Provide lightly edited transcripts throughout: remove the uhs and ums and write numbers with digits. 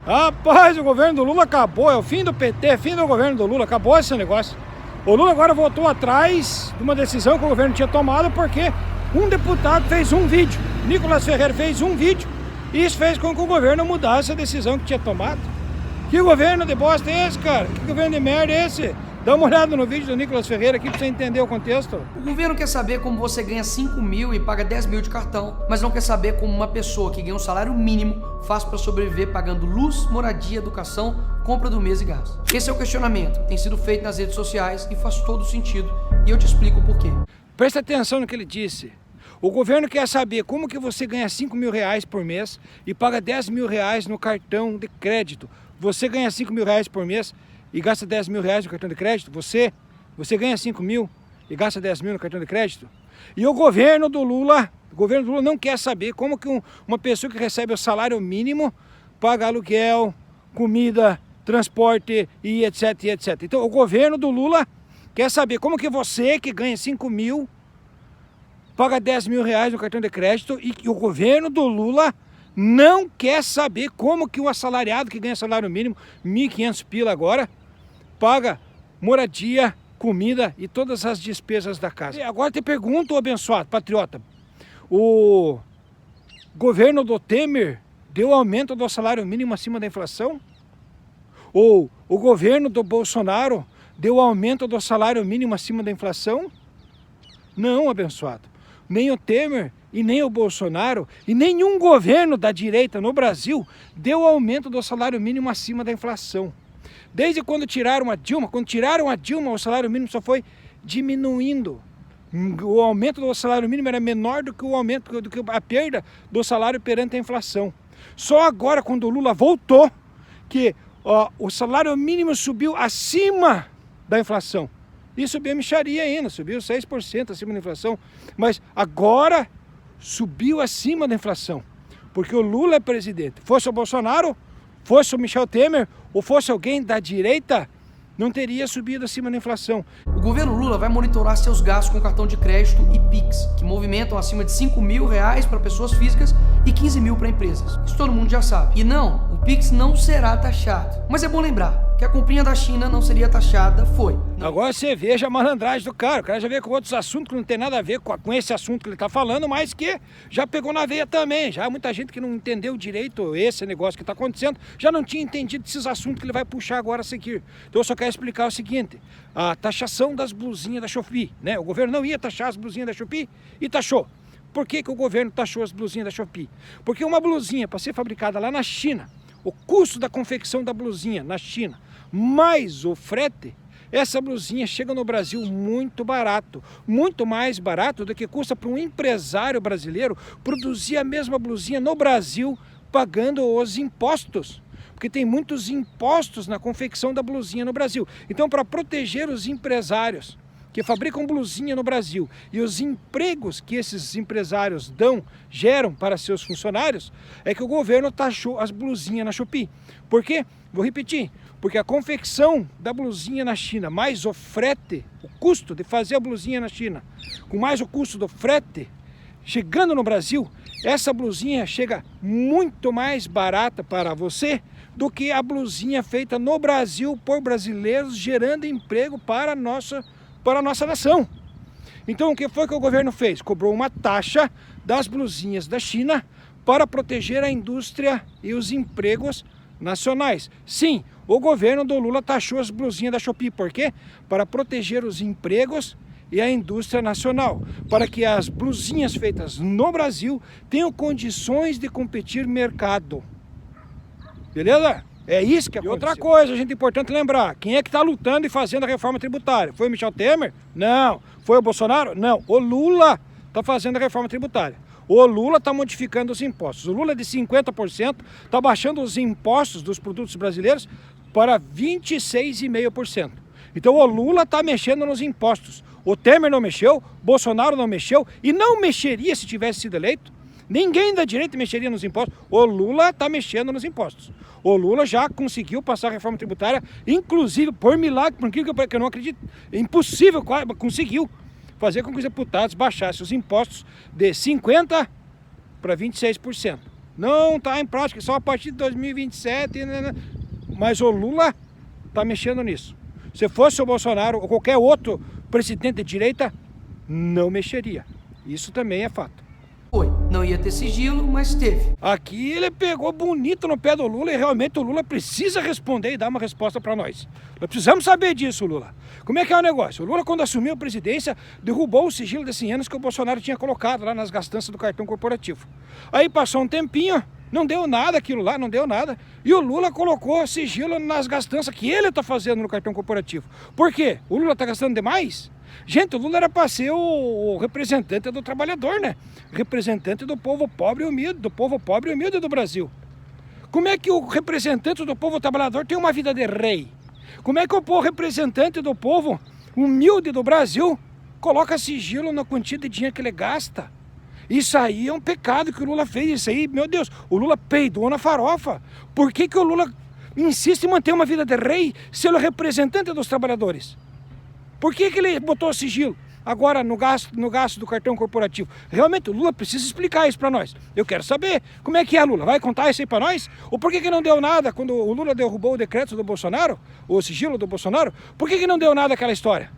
Rapaz, o governo do Lula acabou, é o fim do PT, fim do governo do Lula, acabou esse negócio. O Lula agora voltou atrás de uma decisão que o governo tinha tomado porque um deputado fez um vídeo, Nicolas Ferreira fez um vídeo, e isso fez com que o governo mudasse a decisão que tinha tomado. Que governo de bosta é esse, cara? Que governo de merda é esse? Dá uma olhada no vídeo do Nicolas Ferreira aqui pra você entender o contexto. O governo quer saber como você ganha 5 mil e paga 10 mil de cartão, mas não quer saber como uma pessoa que ganha um salário mínimo faz para sobreviver pagando luz, moradia, educação, compra do mês e gás. Esse é o questionamento que tem sido feito nas redes sociais e faz todo sentido, e eu te explico o porquê. Presta atenção no que ele disse. O governo quer saber como que você ganha 5 mil reais por mês e paga 10 mil reais no cartão de crédito. Você ganha 5 mil reais por mês e gasta 10 mil reais no cartão de crédito? Você ganha 5 mil e gasta 10 mil no cartão de crédito? E o governo do Lula não quer saber como que uma pessoa que recebe o salário mínimo paga aluguel, comida, transporte e etc, e etc. Então o governo do Lula quer saber como que você que ganha 5 mil paga 10 mil reais no cartão de crédito, e o governo do Lula não quer saber como que o assalariado que ganha salário mínimo, 1.500 pila agora, paga moradia, comida e todas as despesas da casa. E agora te pergunto, abençoado, patriota, o governo do Temer deu aumento do salário mínimo acima da inflação? Ou o governo do Bolsonaro deu aumento do salário mínimo acima da inflação? Não, abençoado. Nem o Temer e nem o Bolsonaro e nenhum governo da direita no Brasil deu aumento do salário mínimo acima da inflação. Desde quando tiraram a Dilma, o salário mínimo só foi diminuindo. O aumento do salário mínimo era menor do que a perda do salário perante a inflação. Só agora, quando o Lula voltou, que o salário mínimo subiu acima da inflação. E subiu a mixaria ainda, subiu 6% acima da inflação. Mas agora subiu acima da inflação. Porque o Lula é presidente. Fosse o Bolsonaro, fosse o Michel Temer, ou fosse alguém da direita, não teria subido acima da inflação. O governo Lula vai monitorar seus gastos com cartão de crédito e Pix, que movimentam acima de 5 mil reais para pessoas físicas e 15 mil para empresas. Isso todo mundo já sabe. E não, o Pix não será taxado. Mas é bom lembrar que a comprinha da China não seria taxada, foi. Agora você veja a malandragem do cara. O cara já veio com outros assuntos que não tem nada a ver com esse assunto que ele está falando, mas que já pegou na veia também. Já há muita gente que não entendeu direito esse negócio que está acontecendo, já não tinha entendido esses assuntos que ele vai puxar agora a seguir. Então eu só quero explicar o seguinte: a taxação das blusinhas da Shopee, né? O governo não ia taxar as blusinhas da Shopee e taxou. Por que o governo taxou as blusinhas da Shopee? Porque uma blusinha, para ser fabricada lá na China, o custo da confecção da blusinha na China, mais o frete, essa blusinha chega no Brasil muito barato, muito mais barato do que custa para um empresário brasileiro produzir a mesma blusinha no Brasil, pagando os impostos. Porque tem muitos impostos na confecção da blusinha no Brasil. Então, para proteger os empresários que fabricam blusinha no Brasil e os empregos que esses empresários geram para seus funcionários, é que o governo taxou as blusinhas na Shopee. Por quê? Vou repetir. Porque a confecção da blusinha na China, mais o frete, o custo de fazer a blusinha na China, com mais o custo do frete, chegando no Brasil, essa blusinha chega muito mais barata para você do que a blusinha feita no Brasil por brasileiros, gerando emprego para a nossa nação. Então o que foi que o governo fez? Cobrou uma taxa das blusinhas da China para proteger a indústria e os empregos nacionais. Sim, o governo do Lula taxou as blusinhas da Shopee. Por quê? Para proteger os empregos e a indústria nacional, para que as blusinhas feitas no Brasil tenham condições de competir no mercado. Beleza? É isso que aconteceu. E outra coisa, gente, importante lembrar, quem é que está lutando e fazendo a reforma tributária? Foi o Michel Temer? Não. Foi o Bolsonaro? Não. O Lula está fazendo a reforma tributária. O Lula está modificando os impostos. O Lula de 50% está baixando os impostos dos produtos brasileiros para 26,5%. Então o Lula está mexendo nos impostos. O Temer não mexeu, Bolsonaro não mexeu e não mexeria se tivesse sido eleito. Ninguém da direita mexeria nos impostos. O Lula está mexendo nos impostos. O Lula já conseguiu passar a reforma tributária, inclusive, por milagre, por aquilo que eu não acredito, é impossível, conseguiu fazer com que os deputados baixassem os impostos de 50% para 26%. Não está em prática, só a partir de 2027, né? Mas o Lula está mexendo nisso. Se fosse o Bolsonaro ou qualquer outro presidente de direita, não mexeria. Isso também é fato. Foi. Não ia ter sigilo, mas teve. Aqui ele pegou bonito no pé do Lula e realmente o Lula precisa responder e dar uma resposta para nós. Nós precisamos saber disso, Lula. Como é que é o negócio? O Lula, quando assumiu a presidência, derrubou o sigilo de 100 anos que o Bolsonaro tinha colocado lá nas gastanças do cartão corporativo. Aí passou um tempinho, não deu nada aquilo lá, não deu nada. E o Lula colocou sigilo nas gastanças que ele está fazendo no cartão corporativo. Por quê? O Lula está gastando demais? Gente, o Lula era para ser o representante do trabalhador, né? Representante do povo pobre e humilde, do Brasil. Como é que o representante do povo trabalhador tem uma vida de rei? Como é que o representante do povo humilde do Brasil coloca sigilo na quantia de dinheiro que ele gasta? Isso aí é um pecado que o Lula fez. Isso aí, meu Deus, o Lula peidou na farofa. Por que o Lula insiste em manter uma vida de rei se ele é representante dos trabalhadores? Por que ele botou sigilo agora no gasto do cartão corporativo? Realmente o Lula precisa explicar isso para nós. Eu quero saber como é que é, Lula. Vai contar isso aí para nós? Ou por que não deu nada quando o Lula derrubou o decreto do Bolsonaro, o sigilo do Bolsonaro? Por que não deu nada aquela história?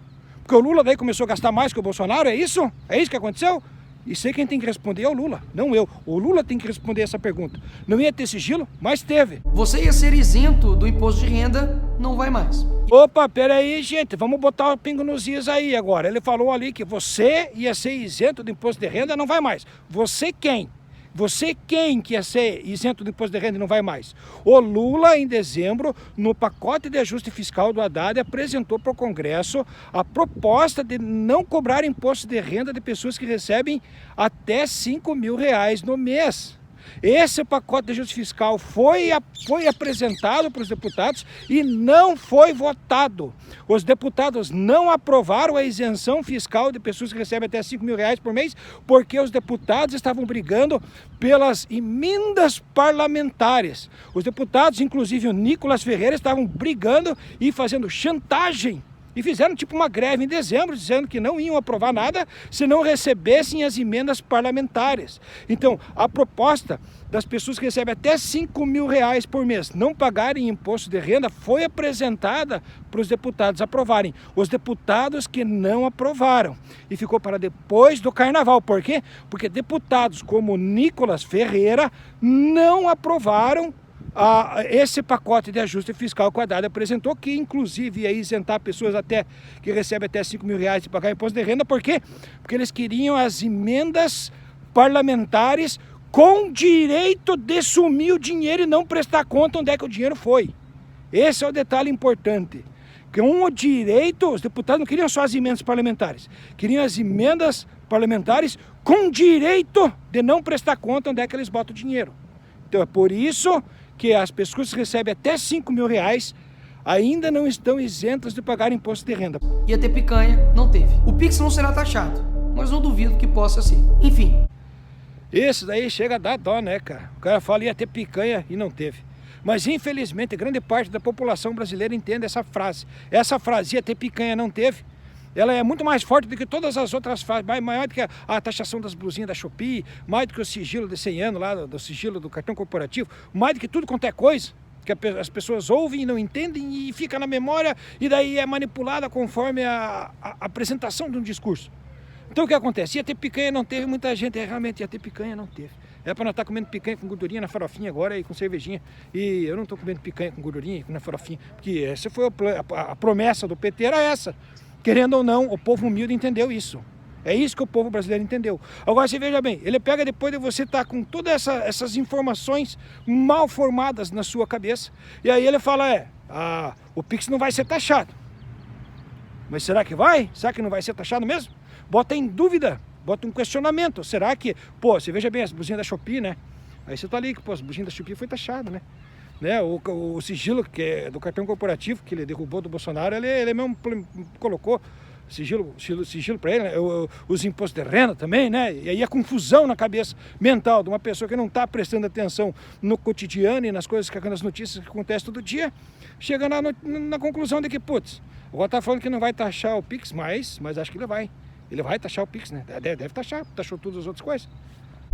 Porque o Lula daí começou a gastar mais que o Bolsonaro, é isso? É isso que aconteceu? E sei quem tem que responder é o Lula, não eu. O Lula tem que responder essa pergunta. Não ia ter sigilo, mas teve. Você ia ser isento do imposto de renda, não vai mais. Opa, peraí, gente, vamos botar o pingo nos is aí agora. Ele falou ali que você ia ser isento do imposto de renda, não vai mais. Você quem? Você quem que ia ser isento do imposto de renda e não vai mais? O Lula, em dezembro, no pacote de ajuste fiscal do Haddad, apresentou para o Congresso a proposta de não cobrar imposto de renda de pessoas que recebem até R$5.000 no mês. Esse pacote de ajuste fiscal foi apresentado para os deputados e não foi votado. Os deputados não aprovaram a isenção fiscal de pessoas que recebem até R$5.000 por mês, porque os deputados estavam brigando pelas emendas parlamentares. Os deputados, inclusive o Nicolas Ferreira, estavam brigando e fazendo chantagem. E fizeram tipo uma greve em dezembro, dizendo que não iam aprovar nada se não recebessem as emendas parlamentares. Então, a proposta das pessoas que recebem até R$5.000 por mês não pagarem imposto de renda foi apresentada para os deputados aprovarem. Os deputados que não aprovaram. E ficou para depois do carnaval. Por quê? Porque deputados como Nicolas Ferreira não aprovaram esse pacote de ajuste fiscal que o Haddad apresentou, que inclusive ia isentar pessoas que recebem até R$5.000 de pagar imposto de renda. Por quê? Porque eles queriam as emendas parlamentares com direito de sumir o dinheiro e não prestar conta onde é que o dinheiro foi. Esse é o detalhe importante. Com o direito, os deputados não queriam só as emendas parlamentares, queriam as emendas parlamentares com direito de não prestar conta onde é que eles botam o dinheiro. Então é por isso que as pessoas que recebem até R$5.000 ainda não estão isentas de pagar imposto de renda. Ia ter picanha, não teve. O Pix não será taxado, mas não duvido que possa ser. Enfim. Isso daí chega a dar dó, né, cara? O cara fala ia ter picanha e não teve. Mas infelizmente grande parte da população brasileira entende essa frase. Essa frase ia ter picanha não teve. Ela é muito mais forte do que todas as outras frases, maior do que a taxação das blusinhas da Shopee, mais do que o sigilo de 100 anos lá, do sigilo do cartão corporativo, mais do que tudo quanto é coisa, que as pessoas ouvem e não entendem e fica na memória e daí é manipulada conforme a apresentação de um discurso. Então o que acontece? Ia ter picanha, não teve, muita gente realmente ia ter picanha, não teve. É para nós estar comendo picanha com gordurinha na farofinha agora e com cervejinha. E eu não estou comendo picanha com gordurinha e na farofinha, porque essa foi a promessa do PT, era essa. Querendo ou não, o povo humilde entendeu isso. É isso que o povo brasileiro entendeu. Agora você veja bem, ele pega depois de você estar com todas essas informações mal formadas na sua cabeça, e aí ele fala, o Pix não vai ser taxado. Mas será que vai? Será que não vai ser taxado mesmo? Bota em dúvida, bota um questionamento. Será que, você veja bem as blusinhas da Shopee, né? Aí você tá ali que, as blusinhas da Shopee foi taxado, né? O sigilo que é do cartão corporativo que ele derrubou do Bolsonaro, ele mesmo colocou sigilo para ele, né? Os impostos de renda também, né? E aí a confusão na cabeça mental de uma pessoa que não está prestando atenção no cotidiano e nas coisas, nas notícias que acontecem todo dia, chega na conclusão de que, agora tá falando que não vai taxar o Pix, mas acho que ele vai taxar o Pix, né? Deve taxar, taxou todas as outras coisas.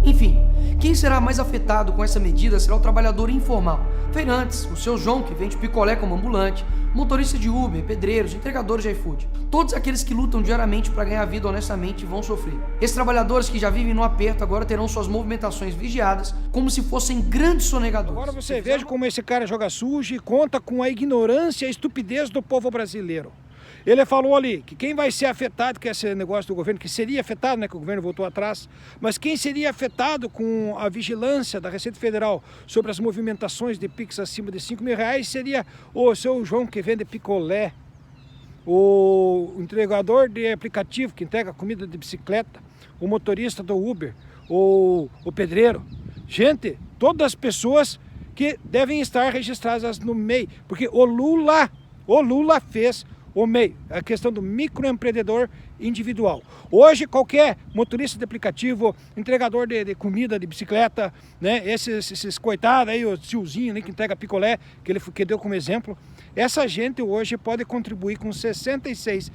Enfim, quem será mais afetado com essa medida será o trabalhador informal. Feirantes, o seu João que vende picolé como ambulante, motorista de Uber, pedreiros, entregadores de iFood. Todos aqueles que lutam diariamente para ganhar vida honestamente vão sofrer. Esses trabalhadores que já vivem no aperto agora terão suas movimentações vigiadas como se fossem grandes sonegadores. Agora você veja como esse cara joga sujo e conta com a ignorância e a estupidez do povo brasileiro. Ele falou ali que quem vai ser afetado com esse negócio do governo, que seria afetado, né, que o governo voltou atrás, mas quem seria afetado com a vigilância da Receita Federal sobre as movimentações de Pix acima de R$5.000 seria o seu João que vende picolé, o entregador de aplicativo que entrega comida de bicicleta, o motorista do Uber, o pedreiro. Gente, todas as pessoas que devem estar registradas no MEI, porque o Lula fez o MEI, a questão do microempreendedor individual. Hoje, qualquer motorista de aplicativo, entregador de comida, de bicicleta, né, esses coitados aí, o tiozinho né, que entrega picolé, que deu como exemplo, essa gente hoje pode contribuir com R$66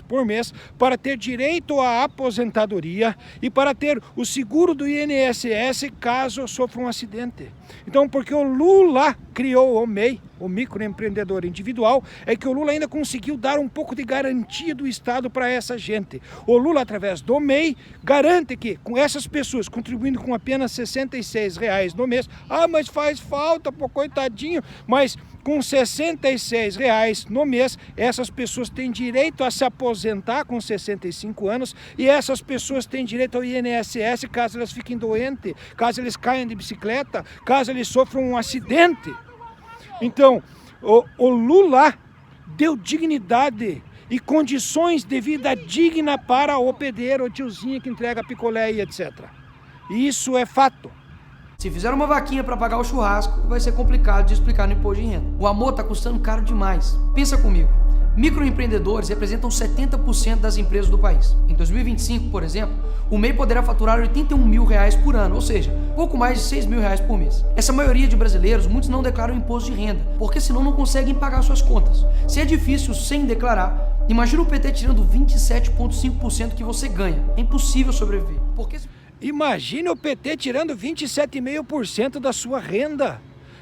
por mês para ter direito à aposentadoria e para ter o seguro do INSS caso sofra um acidente. Então, porque o Lula criou o MEI, o microempreendedor individual, é que o Lula ainda conseguiu dar um pouco de garantia do Estado para essa gente. O Lula, através do MEI, garante que com essas pessoas contribuindo com apenas R$66 no mês, mas faz falta, pô, coitadinho, mas com R$66 no mês, essas pessoas têm direito a se aposentar com 65 anos e essas pessoas têm direito ao INSS caso elas fiquem doentes, caso eles caiam de bicicleta, caso eles sofram um acidente. Então, o Lula deu dignidade e condições de vida digna para o pedreiro, o tiozinho que entrega picolé e etc. E isso é fato. Se fizer uma vaquinha para pagar o churrasco, vai ser complicado de explicar no imposto de renda. O amor tá custando caro demais. Pensa comigo. Microempreendedores representam 70% das empresas do país. Em 2025, por exemplo, o MEI poderá faturar R$81 mil por ano, ou seja, pouco mais de R$6.000 por mês. Essa maioria de brasileiros, muitos não declaram imposto de renda, porque senão não conseguem pagar suas contas. Se é difícil sem declarar, imagina o PT tirando 27,5% que você ganha. É impossível sobreviver. Imagine o PT tirando 27,5% da sua renda.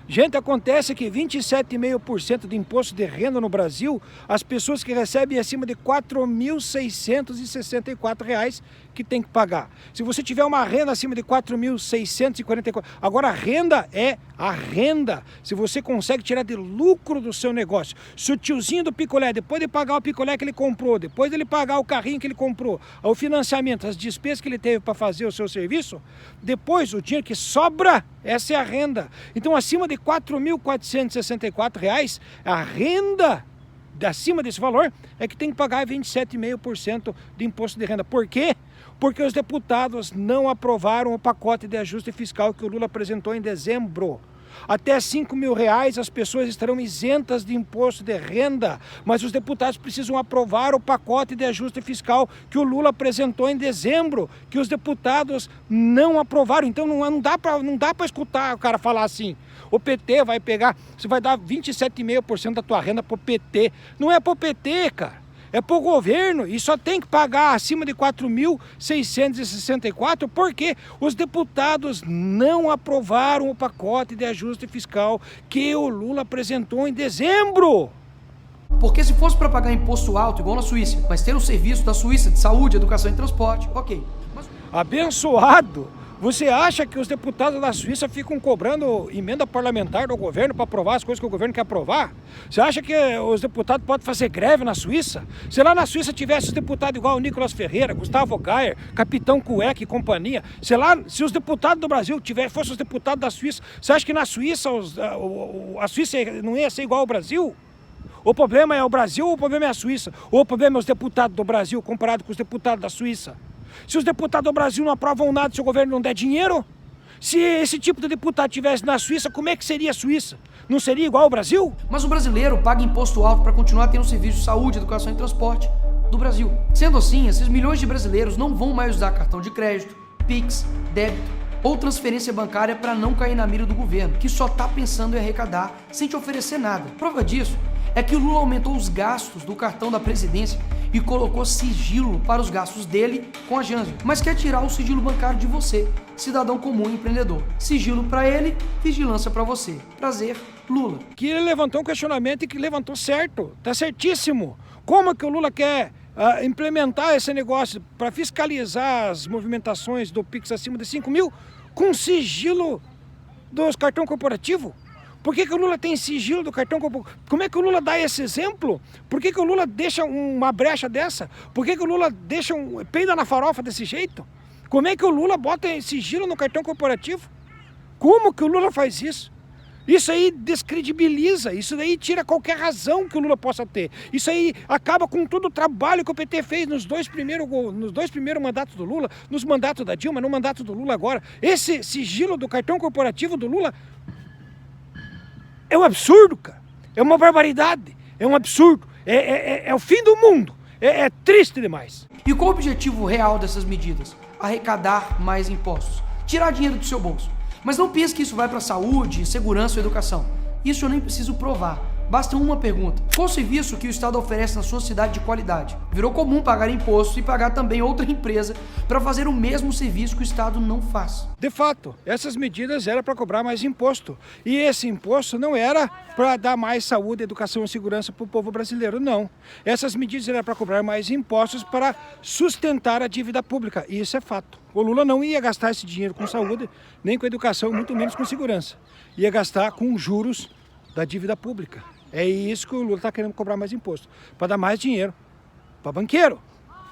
Gente, acontece que 27,5% de imposto de renda no Brasil, as pessoas que recebem acima de R$4.664 que tem que pagar. Se você tiver uma renda acima de 4.644, agora a renda é a renda. Se você consegue tirar de lucro do seu negócio. Se o tiozinho do picolé, depois de pagar o picolé que ele comprou, depois de ele pagar o carrinho que ele comprou, o financiamento, as despesas que ele teve para fazer o seu serviço, depois o dinheiro que sobra, essa é a renda. Então acima de R$4.464, a renda acima desse valor é que tem que pagar 27,5% de imposto de renda. Por quê? Porque os deputados não aprovaram o pacote de ajuste fiscal que o Lula apresentou em dezembro. Até R$5.000 as pessoas estarão isentas de imposto de renda, mas os deputados precisam aprovar o pacote de ajuste fiscal que o Lula apresentou em dezembro, que os deputados não aprovaram. Então não dá para escutar o cara falar assim, o PT vai pegar, você vai dar 27,5% da tua renda pro PT. Não é pro PT, cara. É para o governo e só tem que pagar acima de 4.664 porque os deputados não aprovaram o pacote de ajuste fiscal que o Lula apresentou em dezembro. Porque se fosse para pagar imposto alto, igual na Suíça, mas ter o serviço da Suíça de saúde, educação e transporte, ok. Abençoado! Você acha que os deputados da Suíça ficam cobrando emenda parlamentar do governo para aprovar as coisas que o governo quer aprovar? Você acha que os deputados podem fazer greve na Suíça? Se lá na Suíça tivesse os deputados igual o Nicolas Ferreira, Gustavo Gayer, Capitão Cueca e companhia, se os deputados do Brasil fossem os deputados da Suíça, você acha que na Suíça a Suíça não ia ser igual ao Brasil? O problema é o Brasil ou o problema é a Suíça? Ou o problema é os deputados do Brasil comparado com os deputados da Suíça? Se os deputados do Brasil não aprovam nada se o governo não der dinheiro, se esse tipo de deputado estivesse na Suíça, como é que seria a Suíça? Não seria igual ao Brasil? Mas o brasileiro paga imposto alto para continuar tendo serviço de saúde, educação e transporte do Brasil. Sendo assim, esses milhões de brasileiros não vão mais usar cartão de crédito, Pix, débito ou transferência bancária para não cair na mira do governo, que só está pensando em arrecadar sem te oferecer nada. Prova disso é que o Lula aumentou os gastos do cartão da presidência e colocou sigilo para os gastos dele com a Janssen, mas quer tirar o sigilo bancário de você, cidadão comum e empreendedor. Sigilo para ele, vigilância para você. Prazer, Lula. Que ele levantou um questionamento e que levantou certo, tá certíssimo. Como que o Lula quer implementar esse negócio para fiscalizar as movimentações do Pix acima de 5 mil com sigilo dos cartão corporativo? Por que o Lula tem sigilo do cartão corporativo? Como é que o Lula dá esse exemplo? Por que o Lula deixa uma brecha dessa? Por que o Lula deixa peida na farofa desse jeito? Como é que o Lula bota sigilo no cartão corporativo? Como que o Lula faz isso? Isso aí descredibiliza, isso daí tira qualquer razão que o Lula possa ter. Isso aí acaba com todo o trabalho que o PT fez nos dois primeiros mandatos do Lula, nos mandatos da Dilma, no mandato do Lula agora. Esse sigilo do cartão corporativo do Lula é um absurdo, cara. É uma barbaridade, é um absurdo, é o fim do mundo, é triste demais. E qual o objetivo real dessas medidas? Arrecadar mais impostos, tirar dinheiro do seu bolso. Mas não pense que isso vai para saúde, segurança ou educação. Isso eu nem preciso provar. Basta uma pergunta. Qual serviço que o Estado oferece na sua cidade de qualidade? Virou comum pagar imposto e pagar também outra empresa para fazer o mesmo serviço que o Estado não faz. De fato, essas medidas eram para cobrar mais imposto. E esse imposto não era para dar mais saúde, educação e segurança para o povo brasileiro, não. Essas medidas eram para cobrar mais impostos para sustentar a dívida pública. E isso é fato. O Lula não ia gastar esse dinheiro com saúde, nem com educação, muito menos com segurança. Ia gastar com juros da dívida pública. É isso que o Lula está querendo cobrar mais imposto, para dar mais dinheiro para banqueiro.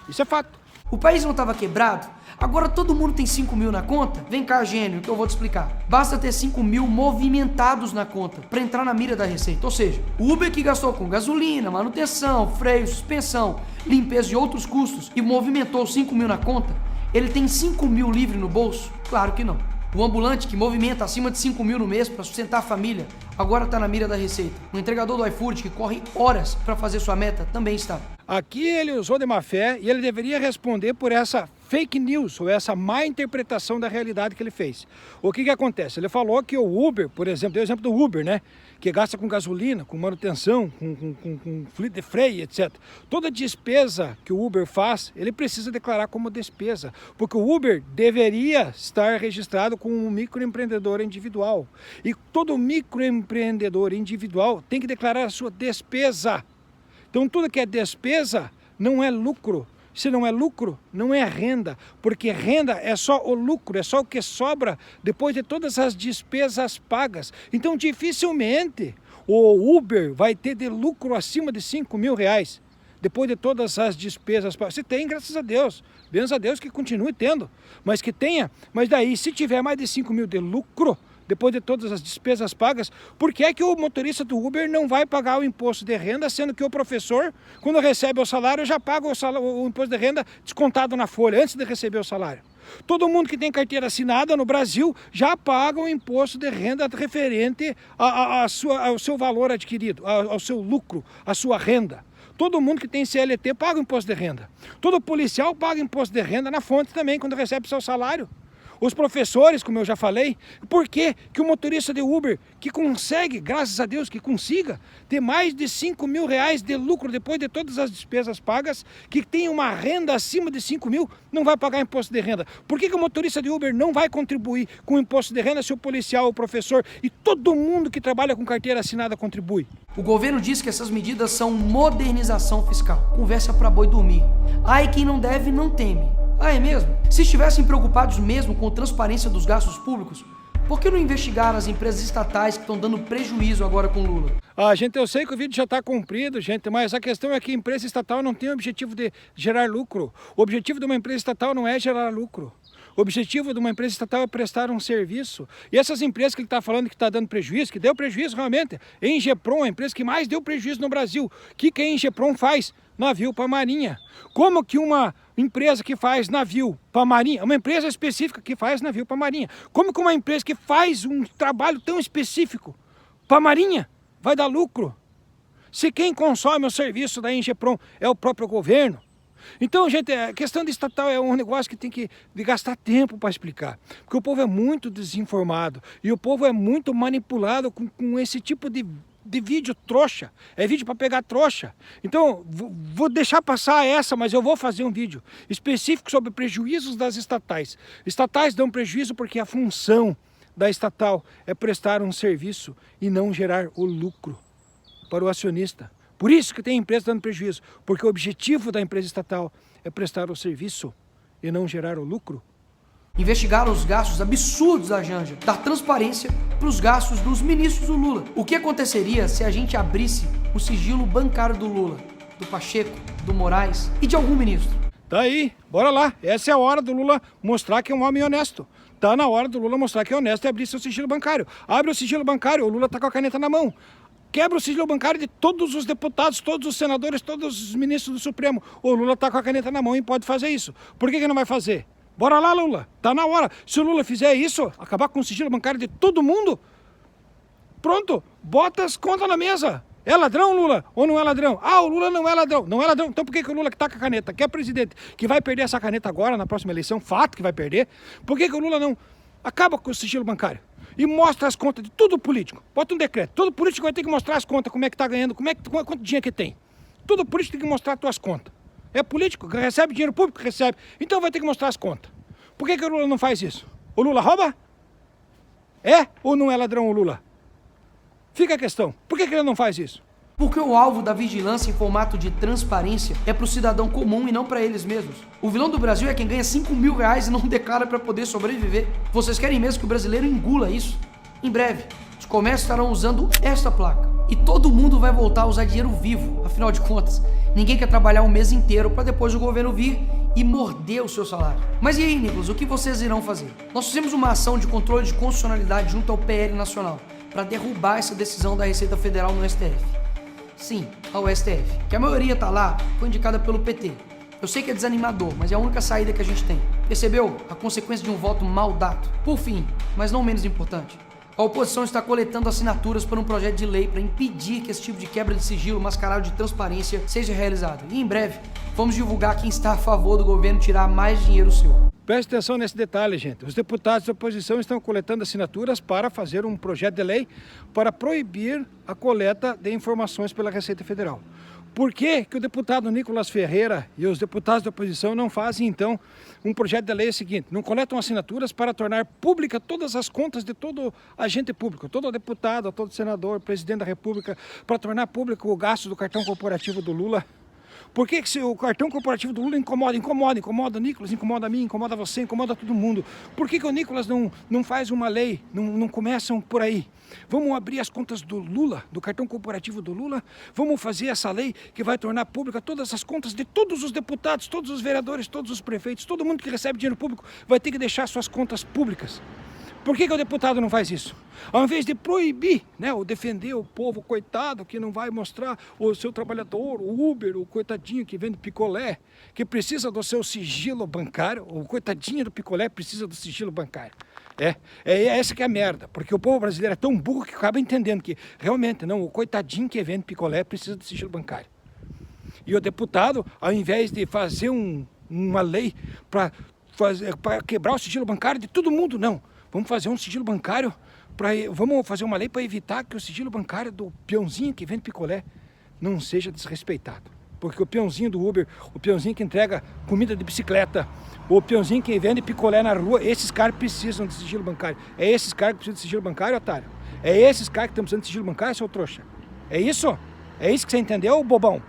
Isso é fato. O país não estava quebrado? Agora todo mundo tem 5 mil na conta? Vem cá, gênio, que eu vou te explicar. Basta ter 5 mil movimentados na conta para entrar na mira da Receita. Ou seja, o Uber que gastou com gasolina, manutenção, freio, suspensão, limpeza e outros custos e movimentou 5 mil na conta, ele tem 5 mil livre no bolso? Claro que não. O ambulante que movimenta acima de 5 mil no mês para sustentar a família, agora está na mira da Receita. O entregador do iFood que corre horas para fazer sua meta, também está. Aqui ele usou de má fé e ele deveria responder por essa fake news, ou essa má interpretação da realidade que ele fez. O que acontece? Ele falou que o Uber, por exemplo, deu o exemplo do Uber, né? Que gasta com gasolina, com manutenção, com fluido de freio, etc. Toda despesa que o Uber faz, ele precisa declarar como despesa, porque o Uber deveria estar registrado como um microempreendedor individual. E todo microempreendedor individual tem que declarar a sua despesa. Então tudo que é despesa não é lucro. Se não é lucro, não é renda, porque renda é só o lucro, é só o que sobra depois de todas as despesas pagas. Então dificilmente o Uber vai ter de lucro acima de 5 mil reais, depois de todas as despesas pagas. Se tem, graças a Deus que continue tendo, mas que tenha. Mas daí, se tiver mais de 5 mil de lucro, depois de todas as despesas pagas, por que é que o motorista do Uber não vai pagar o imposto de renda, sendo que o professor, quando recebe o salário, já paga o imposto de renda descontado na folha, antes de receber o salário? Todo mundo que tem carteira assinada no Brasil já paga o imposto de renda referente ao seu valor adquirido, ao seu lucro, à sua renda. Todo mundo que tem CLT paga o imposto de renda. Todo policial paga imposto de renda na fonte também, quando recebe seu salário. Os professores, como eu já falei, por que o motorista de Uber, que consegue, graças a Deus que consiga, ter mais de 5 mil reais de lucro depois de todas as despesas pagas, que tem uma renda acima de 5 mil, não vai pagar imposto de renda? Por que o motorista de Uber não vai contribuir com o imposto de renda se o policial, o professor e todo mundo que trabalha com carteira assinada contribui? O governo diz que essas medidas são modernização fiscal. Conversa para boi dormir. Ai, quem não deve não teme. Ah, é mesmo? Se estivessem preocupados mesmo com a transparência dos gastos públicos, por que não investigaram as empresas estatais que estão dando prejuízo agora com Lula? Gente, eu sei que o vídeo já está cumprido, gente, mas a questão é que a empresa estatal não tem o objetivo de gerar lucro. O objetivo de uma empresa estatal não é gerar lucro. O objetivo de uma empresa estatal é prestar um serviço. E essas empresas que ele está falando que está dando prejuízo, que deu prejuízo realmente, a Engeprom, a empresa que mais deu prejuízo no Brasil. O que a Engeprom faz? Navio para a Marinha. Como que uma empresa que faz navio para a Marinha, uma empresa específica que faz navio para a Marinha, como que uma empresa que faz um trabalho tão específico para a Marinha vai dar lucro? Se quem consome o serviço da Engeprom é o próprio governo. Então, gente, a questão de estatal é um negócio que tem que gastar tempo para explicar. Porque o povo é muito desinformado e o povo é muito manipulado com esse tipo de de vídeo trouxa, é vídeo para pegar trouxa. Então, vou deixar passar essa, mas eu vou fazer um vídeo específico sobre prejuízos das estatais. Estatais dão prejuízo porque a função da estatal é prestar um serviço e não gerar o lucro para o acionista. Por isso que tem empresa dando prejuízo, porque o objetivo da empresa estatal é prestar o serviço e não gerar o lucro. Investigar os gastos absurdos da Janja, dar transparência para os gastos dos ministros do Lula. O que aconteceria se a gente abrisse o sigilo bancário do Lula, do Pacheco, do Moraes e de algum ministro? Tá aí, bora lá. Essa é a hora do Lula mostrar que é um homem honesto. Tá na hora do Lula mostrar que é honesto e abrir seu sigilo bancário. Abre o sigilo bancário, o Lula tá com a caneta na mão. Quebra o sigilo bancário de todos os deputados, todos os senadores, todos os ministros do Supremo. O Lula tá com a caneta na mão e pode fazer isso. Por que não vai fazer? Bora lá, Lula. Tá na hora. Se o Lula fizer isso, acabar com o sigilo bancário de todo mundo, pronto, bota as contas na mesa. É ladrão, Lula? Ou não é ladrão? Ah, o Lula não é ladrão. Não é ladrão. Então por que o Lula que tá com a caneta, que é presidente, que vai perder essa caneta agora, na próxima eleição, fato que vai perder, por que o Lula não acaba com o sigilo bancário e mostra as contas de todo político? Bota um decreto. Todo político vai ter que mostrar as contas, como é que tá ganhando, quanto dinheiro que tem. Todo político tem que mostrar as suas contas. É político, recebe dinheiro público, recebe. Então vai ter que mostrar as contas. Por que o Lula não faz isso? O Lula rouba? É ou não é ladrão o Lula? Fica a questão. Por que ele não faz isso? Porque o alvo da vigilância em formato de transparência é para o cidadão comum e não para eles mesmos. O vilão do Brasil é quem ganha 5 mil reais e não declara para poder sobreviver. Vocês querem mesmo que o brasileiro engula isso? Em breve, os comércios estarão usando esta placa. E todo mundo vai voltar a usar dinheiro vivo, afinal de contas. Ninguém quer trabalhar um mês inteiro para depois o governo vir e morder o seu salário. Mas e aí, Nicolas, o que vocês irão fazer? Nós fizemos uma ação de controle de constitucionalidade junto ao PL Nacional para derrubar essa decisão da Receita Federal no STF. Sim, ao STF, que a maioria tá lá, foi indicada pelo PT. Eu sei que é desanimador, mas é a única saída que a gente tem. Percebeu? A consequência de um voto mal dado. Por fim, mas não menos importante, a oposição está coletando assinaturas para um projeto de lei para impedir que esse tipo de quebra de sigilo mascarado de transparência seja realizado. E em breve, vamos divulgar quem está a favor do governo tirar mais dinheiro seu. Preste atenção nesse detalhe, gente. Os deputados da oposição estão coletando assinaturas para fazer um projeto de lei para proibir a coleta de informações pela Receita Federal. Por que o deputado Nicolas Ferreira e os deputados da oposição não fazem, então, um projeto de lei seguinte? Não coletam assinaturas para tornar pública todas as contas de todo agente público, todo deputado, todo senador, presidente da República, para tornar público o gasto do cartão corporativo do Lula? Por que se o cartão corporativo do Lula incomoda o Nicolas, incomoda a mim, incomoda você, incomoda todo mundo? Por que o Nicolas não faz uma lei, não começam por aí? Vamos abrir as contas do Lula, do cartão corporativo do Lula? Vamos fazer essa lei que vai tornar pública todas as contas de todos os deputados, todos os vereadores, todos os prefeitos, todo mundo que recebe dinheiro público vai ter que deixar suas contas públicas. Por que o deputado não faz isso? Ao invés de proibir, né, ou defender o povo coitado que não vai mostrar o seu trabalhador, o Uber, o coitadinho que vende picolé, que precisa do seu sigilo bancário, o coitadinho do picolé precisa do sigilo bancário. Essa que é a merda, porque o povo brasileiro é tão burro que acaba entendendo que realmente não, o coitadinho que vende picolé precisa do sigilo bancário. E o deputado, ao invés de fazer uma lei para quebrar o sigilo bancário de todo mundo, não. Vamos fazer um sigilo bancário, vamos fazer uma lei para evitar que o sigilo bancário do peãozinho que vende picolé não seja desrespeitado. Porque o peãozinho do Uber, o peãozinho que entrega comida de bicicleta, o peãozinho que vende picolé na rua, esses caras precisam de sigilo bancário. É esses caras que precisam de sigilo bancário, otário? É esses caras que estão precisando de sigilo bancário, seu trouxa? É isso? É isso que você entendeu, bobão?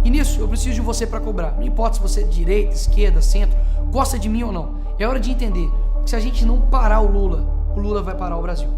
E nisso, eu preciso de você para cobrar. Não importa se você é de direita, esquerda, centro, gosta de mim ou não. É hora de entender que se a gente não parar o Lula vai parar o Brasil.